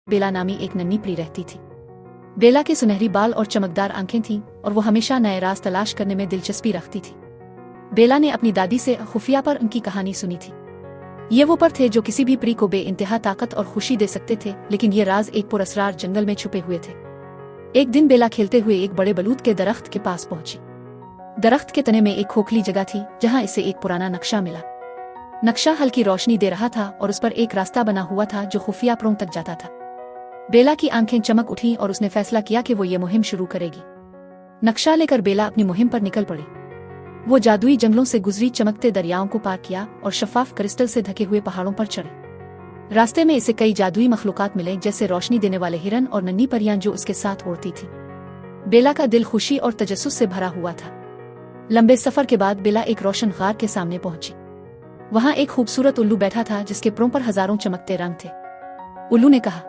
बेला नामी एक नन्ही परी रहती थी। बेला के सुनहरी बाल और चमकदार आंखें थीं और वो हमेशा नए राज तलाश करने में दिलचस्पी रखती थी। बेला ने अपनी दादी से खुफिया पर उनकी कहानी सुनी थी। ये वो पर थे जो किसी भी परी को बेइंतहा ताकत और खुशी दे सकते थे, लेकिन ये राज एक पुरअसरार जंगल में छुपे हुए थे। एक दिन बेला खेलते हुए एक बड़े बलूत के दरख्त के पास पहुंची। दरख्त के तने में एक खोखली जगह थी जहां इसे एक पुराना नक्शा मिला। नक्शा हल्की रोशनी दे रहा था और उस पर एक रास्ता बना हुआ था जो खुफिया प्रोंग तक जाता था। बेला की आंखें चमक उठी और उसने फैसला किया कि वो ये मुहिम शुरू करेगी। नक्शा लेकर बेला अपनी मुहिम पर निकल पड़ी। वो जादुई जंगलों से गुजरी, चमकते दरियाओं को पार किया और शफाफ क्रिस्टल से ढके हुए पहाड़ों पर चढ़ी। रास्ते में इसे कई जादुई मखलूकात मिले, जैसे रोशनी देने वाले हिरन और नन्ही परियां जो उसके साथ उड़ती थी। बेला का दिल खुशी और तजस्सुस से भरा हुआ था। लंबे सफर के बाद बेला एक रोशन गार के सामने पहुंची। वहां एक खूबसूरत उल्लू बैठा था जिसके प्रों पर हजारों चमकते रंग थे। उल्लू ने कहा,